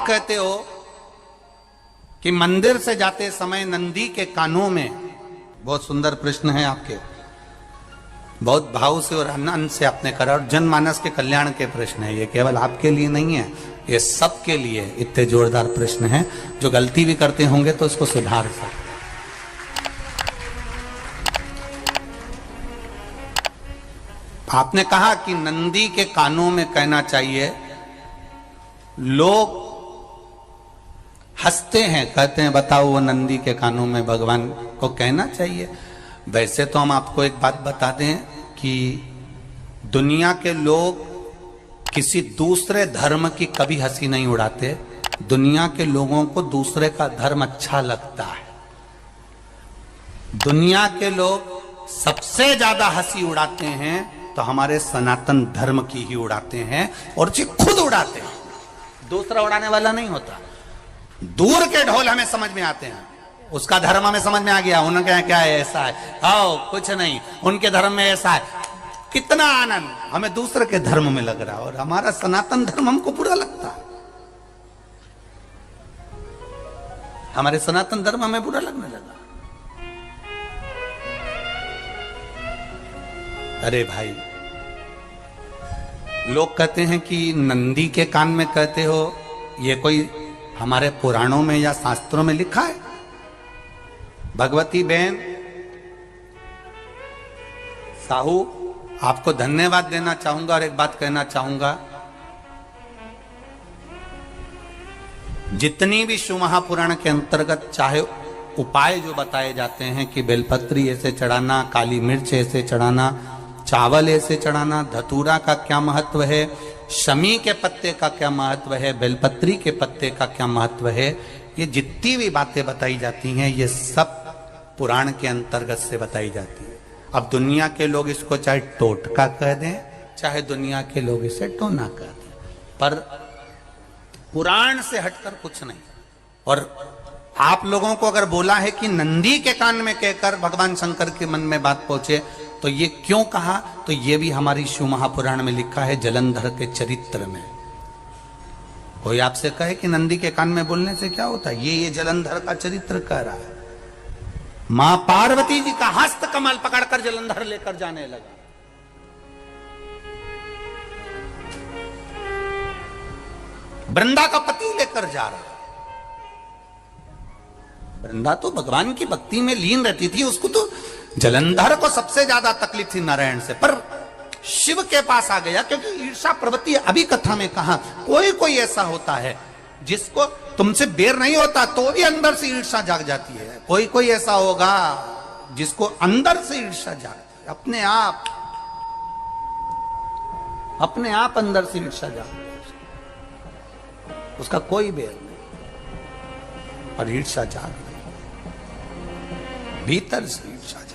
आप कहते हो कि मंदिर से जाते समय नंदी के कानों में, बहुत सुंदर प्रश्न है आपके, बहुत भाव से और आनंद से आपने करा, और जनमानस के कल्याण के प्रश्न है ये, केवल आपके लिए नहीं है, ये सबके लिए इतने जोरदार प्रश्न है। जो गलती भी करते होंगे तो इसको सुधार सकते। आपने कहा कि नंदी के कानों में कहना चाहिए, लोग हंसते हैं, कहते हैं बताओ वो नंदी के कानों में भगवान को कहना चाहिए। वैसे तो हम आपको एक बात बता दें कि दुनिया के लोग किसी दूसरे धर्म की कभी हंसी नहीं उड़ाते। दुनिया के लोगों को दूसरे का धर्म अच्छा लगता है। दुनिया के लोग सबसे ज्यादा हंसी उड़ाते हैं तो हमारे सनातन धर्म की ही उड़ाते हैं, और जी खुद उड़ाते हैं, दूसरा उड़ाने वाला नहीं होता। दूर के ढोल हमें समझ में आते हैं, उसका धर्म हमें समझ में आ गया, उनका क्या है, ऐसा है, आओ कुछ नहीं, उनके धर्म में ऐसा है, कितना आनंद हमें दूसरे के धर्म में लग रहा है, और हमारा सनातन धर्म हमको बुरा लगता है। हमारे सनातन धर्म हमें बुरा लगने लगा। अरे भाई, लोग कहते हैं कि नंदी के कान में कहते हो, ये कोई हमारे पुराणों में या शास्त्रों में लिखा है? भगवती बहन साहू, आपको धन्यवाद देना चाहूंगा और एक बात कहना चाहूंगा, जितनी भी शिव महापुराण के अंतर्गत चाहे उपाय जो बताए जाते हैं कि बेलपत्री ऐसे चढ़ाना, काली मिर्च ऐसे चढ़ाना, चावल ऐसे चढ़ाना, धतूरा का क्या महत्व है, शमी के पत्ते का क्या महत्व है, बेलपत्री के पत्ते का क्या महत्व है, ये जितनी भी बातें बताई जाती हैं ये सब पुराण के अंतर्गत से बताई जाती है। अब दुनिया के लोग इसको चाहे टोटका कह दें, चाहे दुनिया के लोग इसे टोना कह दें, पर पुराण से हटकर कुछ नहीं। और आप लोगों को अगर बोला है कि नंदी के कान में कहकर भगवान शंकर के मन में बात पहुंचे, तो ये क्यों कहा, तो ये भी हमारी शिव महापुराण में लिखा है, जलंधर के चरित्र में। कोई आपसे कहे कि नंदी के कान में बोलने से क्या होता है, ये जलंधर का चरित्र कह रहा है। मां पार्वती जी का हस्त कमल पकड़कर जलंधर लेकर जाने लगा। वृंदा का पति लेकर जा रहा। वृंदा तो भगवान की भक्ति में लीन रहती थी, उसको तो जलंधर को सबसे ज्यादा तकलीफ थी नारायण से, पर शिव के पास आ गया, क्योंकि ईर्षा प्रवृत्ति, अभी कथा में कहा, कोई कोई ऐसा होता है जिसको तुमसे बेर नहीं होता तो भी अंदर से ईर्षा जाग जाती है। कोई कोई ऐसा होगा जिसको अंदर से ईर्षा जागती है, अपने आप अंदर से ईर्षा जागती है, उसका कोई बेर नहीं, और ईर्षा जाग रही, भीतर से ईर्षा जाग।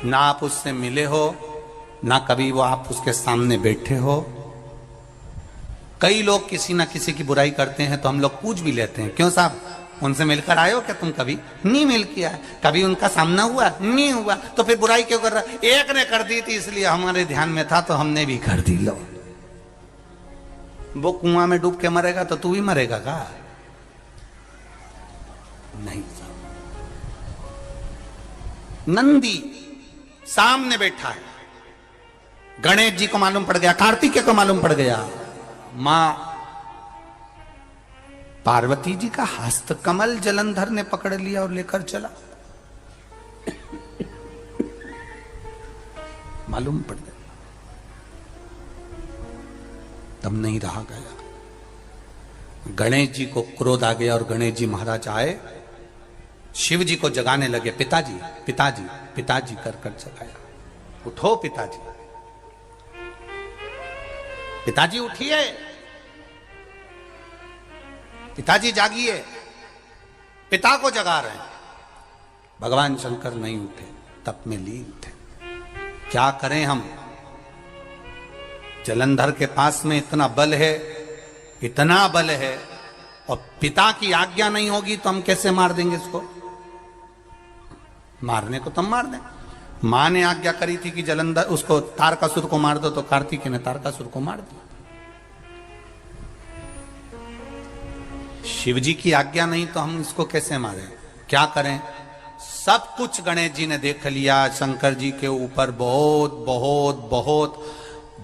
ना आप उससे मिले हो, ना कभी वो आप उसके सामने बैठे हो। कई लोग किसी ना किसी की बुराई करते हैं तो हम लोग पूछ भी लेते हैं, क्यों साहब उनसे मिलकर आए हो क्या तुम? कभी नहीं मिल किया है, कभी उनका सामना हुआ नहीं हुआ, तो फिर बुराई क्यों कर रहा? एक ने कर दी थी इसलिए हमारे ध्यान में था तो हमने भी कर दी। लो, वो कुआं में डूब के मरेगा तो तू भी मरेगा का? नहीं। नंदी सामने बैठा है, गणेश जी को मालूम पड़ गया, कार्तिकेय को मालूम पड़ गया, मां पार्वती जी का हस्त कमल जलंधर ने पकड़ लिया और लेकर चला। मालूम पड़ गया, तब नहीं रहा गया। गणेश जी को क्रोध आ गया और गणेश जी महाराज आए, शिव जी को जगाने लगे, पिताजी पिताजी पिताजी कर कर जगाया, उठो पिताजी, पिताजी उठिए, पिताजी जागिए, पिता को जगा रहे हैं। भगवान शंकर नहीं उठे, तप में लीन थे। क्या करें हम? जलंधर के पास में इतना बल है, इतना बल है, और पिता की आज्ञा नहीं होगी तो हम कैसे मार देंगे इसको? मारने को तो हम मार दें। मां ने आज्ञा करी थी कि जलंधर उसको तारकासुर को मार दो, तो कार्तिकेय ने तारकासुर को मार दिया। शिव जी की आज्ञा नहीं तो हम इसको कैसे मारें? क्या करें? सब कुछ गणेश जी ने देख लिया, शंकर जी के ऊपर बहुत बहुत बहुत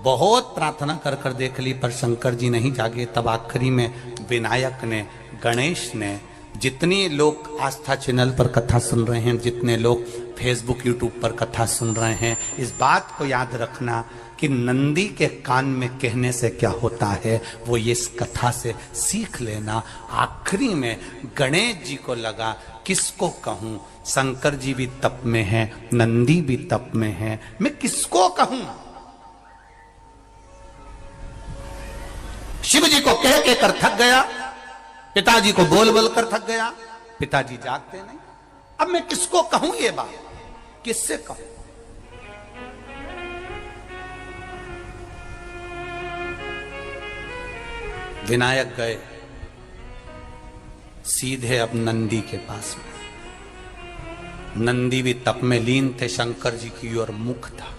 बहुत प्रार्थना कर कर देख ली, पर शंकर जी नहीं जागे। तब आखिरी में विनायक ने, गणेश ने, जितने लोग आस्था चैनल पर कथा सुन रहे हैं, जितने लोग फेसबुक यूट्यूब पर कथा सुन रहे हैं, इस बात को याद रखना कि नंदी के कान में कहने से क्या होता है वो ये इस कथा से सीख लेना। आखिरी में गणेश जी को लगा किसको कहूं, शंकर जी भी तप में है, नंदी भी तप में है, मैं किसको कहूं? शिव जी को कह के कर थक गया, पिताजी को बोल बोल कर थक गया, पिताजी जागते नहीं। अब मैं किसको कहूं ये बात, किससे कहूं? विनायक गए सीधे अब नंदी के पास में। नंदी भी तप में लीन थे, शंकर जी की ओर मुख था,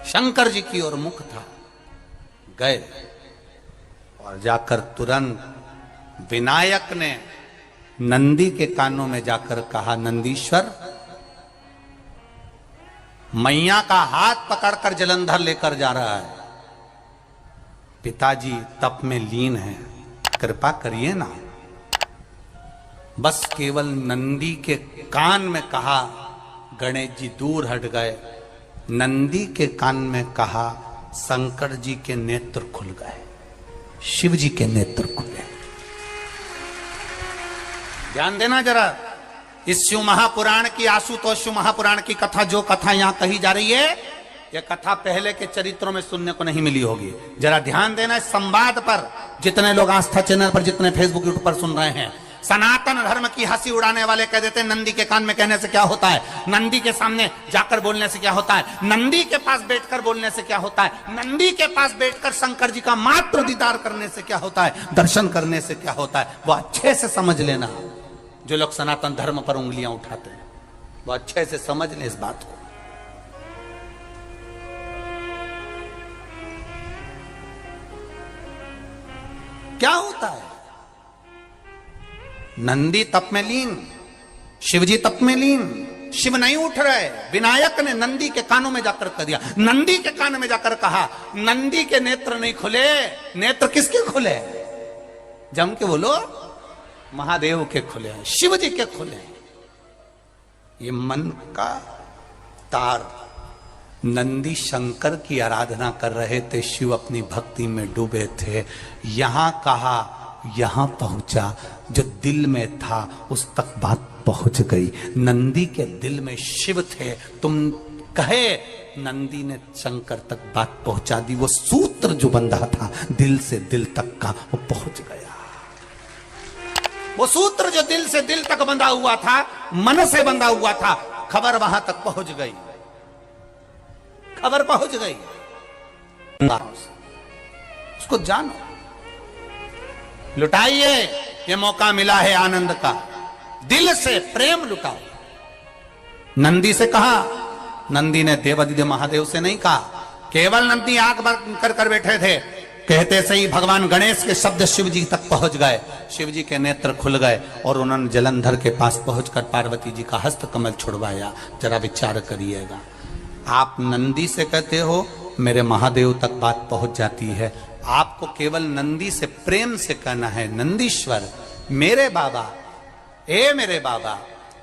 शंकर जी की ओर मुख था। गए और जाकर तुरंत विनायक ने नंदी के कानों में जाकर कहा, नंदीश्वर, मैया का हाथ पकड़कर जलंधर लेकर जा रहा है, पिताजी तप में लीन है, कृपा करिए ना। बस केवल नंदी के कान में कहा, गणेश जी दूर हट गए। नंदी के कान में कहा, शंकर जी के नेत्र खुल गए, शिव जी के नेत्र खुले। ध्यान देना जरा, इस शिव महापुराण की, आशुतोष शिव महापुराण की कथा, जो कथा यहां कही जा रही है, यह कथा पहले के चरित्रों में सुनने को नहीं मिली होगी। जरा ध्यान देना इस संवाद पर, जितने लोग आस्था चैनल पर, जितने फेसबुक यूट्यूब पर सुन रहे हैं। सनातन धर्म की हंसी उड़ाने वाले कह देते हैं नंदी के कान में कहने से क्या होता है, नंदी के सामने जाकर बोलने से क्या होता है, नंदी के पास बैठकर बोलने से क्या होता है, नंदी के पास बैठकर शंकर जी का मात्र दीदार करने से क्या होता है, दर्शन करने से क्या होता है। वो अच्छे से समझ लेना, जो लोग सनातन धर्म पर उंगलियां उठाते हैं, वो अच्छे से समझ लें इस बात को। क्या होता है? नंदी तप में लीन, शिवजी तप में लीन, शिव नहीं उठ रहे। विनायक ने नंदी के कानों में जाकर कह दिया, नंदी के कान में जाकर कहा, नंदी के नेत्र नहीं खुले। नेत्र किसके खुले? जम के बोलो, महादेव के खुले, शिव जी के खुले। ये मन का तार। नंदी शंकर की आराधना कर रहे थे, शिव अपनी भक्ति में डूबे थे। यहां कहा, यहां पहुंचा, जो दिल में था उस तक बात पहुंच गई। नंदी के दिल में शिव थे, तुम कहे, नंदी ने शंकर तक बात पहुंचा दी। वो सूत्र जो बंधा था दिल से दिल तक का, वो पहुंच गया। वो सूत्र जो दिल से दिल तक बंधा हुआ था, मन से बंधा हुआ था, खबर वहां तक पहुंच गई, खबर पहुंच गई। उसको जानो, लुटाइए, ये मौका मिला है आनंद का, दिल से प्रेम लुटाओ। नंदी से कहा, नंदी ने देवादिदेव महादेव से नहीं कहा, केवल नंदी आंख बंद कर कर बैठे थे। कहते से ही भगवान गणेश के शब्द शिव जी तक पहुंच गए, शिव जी के नेत्र खुल गए और उन्होंने जलंधर के पास पहुंचकर पार्वती जी का हस्त कमल छुड़वाया। जरा विचार करिएगा, आप नंदी से कहते हो मेरे महादेव तक बात पहुंच जाती है, आपको केवल नंदी से प्रेम से कहना है, नंदीश्वर मेरे बाबा, ए मेरे बाबा,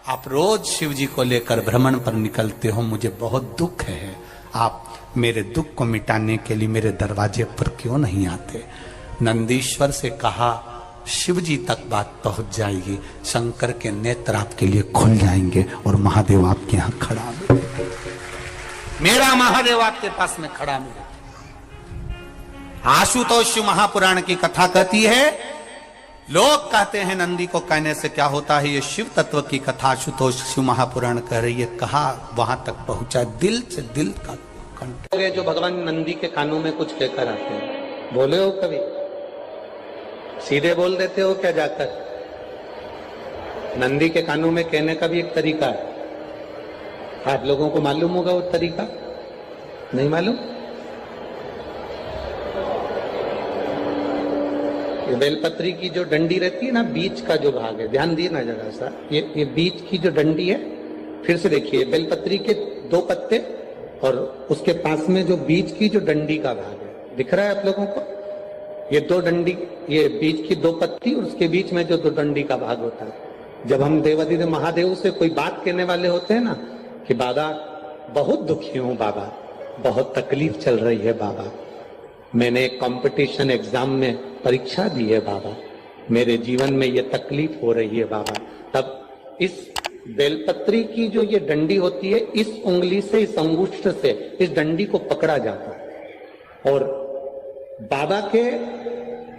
आप रोज शिव जी को लेकर भ्रमण पर निकलते हो, मुझे बहुत दुख है, आप मेरे दुख को मिटाने के लिए मेरे दरवाजे पर क्यों नहीं आते? नंदीश्वर से कहा, शिव जी तक बात पहुंच जाएगी, शंकर के नेत्र आपके लिए खुल जाएंगे और महादेव आपके यहां खड़ा मिलेगा, मेरा महादेव आपके पास में खड़ा मिलेगा। आशुतोष शिव महापुराण की कथा कहती है, लोग कहते हैं नंदी को कहने से क्या होता है, ये शिव तत्व की कथा आशुतोष शिव महापुराण कह रही है। कहा वहां तक पहुंचा, दिल से दिल का कंठ। जो भगवान नंदी के कानों में कुछ कहकर आते हैं, बोले हो कभी? सीधे बोल देते हो क्या जाकर? नंदी के कानों में कहने का भी एक तरीका है। आप लोगों को मालूम होगा वो तरीका? नहीं मालूम? ये बेलपत्री की जो डंडी रहती है ना, बीच का जो भाग है, ध्यान दिए ना जरा सा, ये बीच की जो डंडी है, फिर से देखिए, बेलपत्री के 2 पत्ते और उसके पास में जो बीच की जो डंडी का भाग है, दिख रहा है आप लोगों को? ये 2 डंडी, ये बीच की 2 पत्ती और उसके बीच में जो 2 डंडी का भाग होता है। जब हम देवाधिदेव महादेव से कोई बात कहने वाले होते हैं ना कि बाबा बहुत दुखी हूं, बाबा बहुत तकलीफ चल रही है, बाबा मैंने एक कंपटीशन एग्जाम में परीक्षा दी है, बाबा मेरे जीवन में ये तकलीफ हो रही है, बाबा, तब इस बेलपत्री की जो ये डंडी होती है, इस उंगली से, इस अंगुष्ठ से इस डंडी को पकड़ा जाता है और बाबा के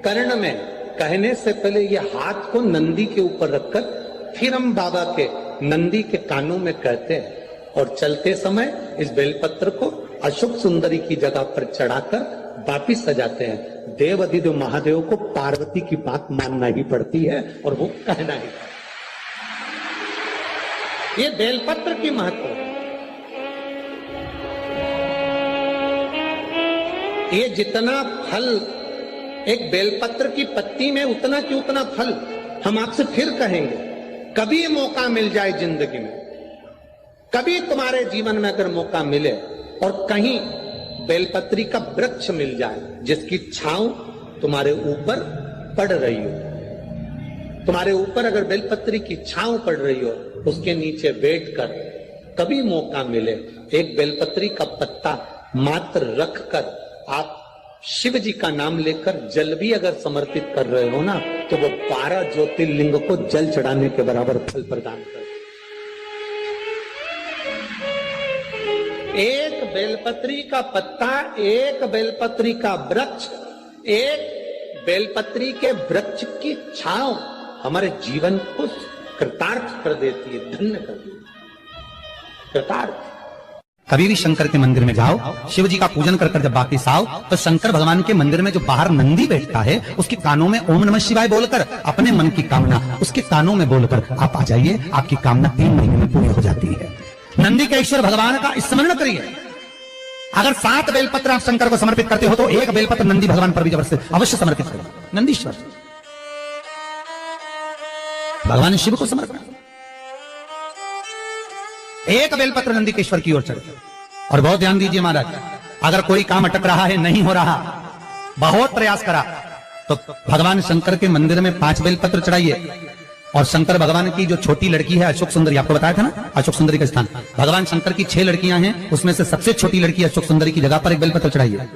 कर्ण में कहने से पहले ये हाथ को नंदी के ऊपर रखकर फिर हम बाबा के नंदी के कानों में कहते हैं और चलते समय इस बेलपत्र को अशोक सुंदरी की जगह पर चढ़ाकर वापिस सजाते हैं। देव अधिदेव महादेव को पार्वती की बात मानना ही पड़ती है और वो कहना ही पड़ता है। ये बेलपत्र की महत्व है। ये जितना फल एक बेलपत्र की पत्ती में, उतना की उतना फल। हम आपसे फिर कहेंगे, कभी मौका मिल जाए जिंदगी में, कभी तुम्हारे जीवन में अगर मौका मिले और कहीं बेलपत्री का वृक्ष मिल जाए जिसकी छांव तुम्हारे ऊपर पड़ रही हो, तुम्हारे ऊपर अगर बेलपत्री की छांव पड़ रही हो, उसके नीचे बैठकर कभी मौका मिले, एक बेलपत्री का पत्ता मात्र रखकर आप शिव जी का नाम लेकर जल भी अगर समर्पित कर रहे हो ना, तो वो 12 ज्योतिर्लिंग को जल चढ़ाने के बराबर फल प्रदान कर। एक बेलपत्री का पत्ता, एक बेलपत्री का वृक्ष, एक बेलपत्री के वृक्ष की छांव हमारे जीवन को कृतार्थ कर देती है, धन्य कर देती है, कृतार्थ। कभी भी शंकर के मंदिर में जाओ, शिव जी का पूजन कर कर जब वापिस आओ, तो शंकर भगवान के मंदिर में जो बाहर नंदी बैठता है, उसके कानों में ओम नमः शिवाय बोलकर अपने मन की कामना उसके कानों में बोलकर आप आ जाइए, आपकी कामना 3 महीने में पूरी हो जाती है। नंदी के ईश्वर भगवान का स्मरण करिए। अगर 7 बेलपत्र आप शंकर को समर्पित करते हो तो 1 बेलपत्र नंदी भगवान पर भी जबरदस्त अवश्य समर्पित करो। नंदीश्वर भगवान शिव को समर्पित, 1 बेलपत्र नंदी के ईश्वर की ओर चढ़े। और बहुत ध्यान दीजिए महाराज, अगर कोई काम अटक रहा है, नहीं हो रहा, बहुत प्रयास करा, तो भगवान शंकर के मंदिर में 5 बेलपत्र चढ़ाइए। और शंकर भगवान की जो छोटी लड़की है अशोक सुंदरी, आपको बताया था ना अशोक सुंदरी का स्थान, भगवान शंकर की 6 लड़कियां हैं, उसमें से सबसे छोटी लड़की अशोक सुंदरी की जगह पर 1 बेलपत्र चढ़ाइए।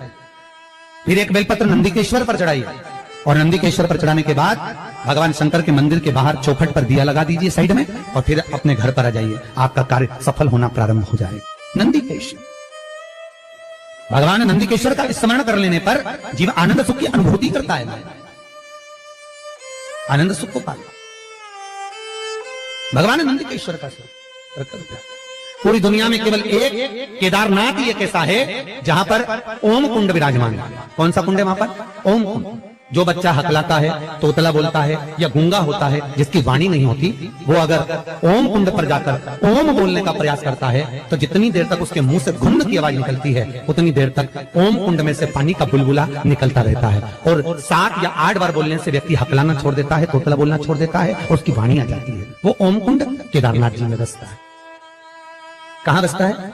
फिर 1 बेलपत्र नंदीकेश्वर पर चढ़ाइए और नंदीकेश्वर पर चढ़ाने के बाद भगवान शंकर के मंदिर के बाहर चौखट पर दिया लगा दीजिए साइड में, और फिर अपने घर पर आ जाइए, आपका कार्य सफल होना प्रारंभ हो जाएगा। नंदीकेश्वर भगवान नंदीकेश्वर का स्मरण कर लेने पर जीव आनंद सुख की अनुभूति करता है, आनंद सुख को पाता। भगवान नंदीकेश्वर का पूरी दुनिया में केवल एक केदारनाथ ही एक ऐसा है जहां पर ओम कुंड विराजमान है। कौन सा कुंड है वहां पर? ओम कुंड। जो बच्चा हकलाता है, तोतला बोलता है या गूंगा होता है, जिसकी वाणी नहीं होती, वो अगर ओम कुंड पर जाकर ओम बोलने का प्रयास करता है तो जितनी देर तक उसके मुंह से घुंड की आवाज निकलती है, उतनी देर तक ओम कुंड में से पानी का बुलबुला निकलता रहता है। और 7 या 8 बार बोलने से व्यक्ति हकलाना छोड़ देता है, तोतला बोलना छोड़ देता है और उसकी वाणी आ जाती है। वो ओम कुंड केदारनाथ जी में बसता है। कहां बसता है?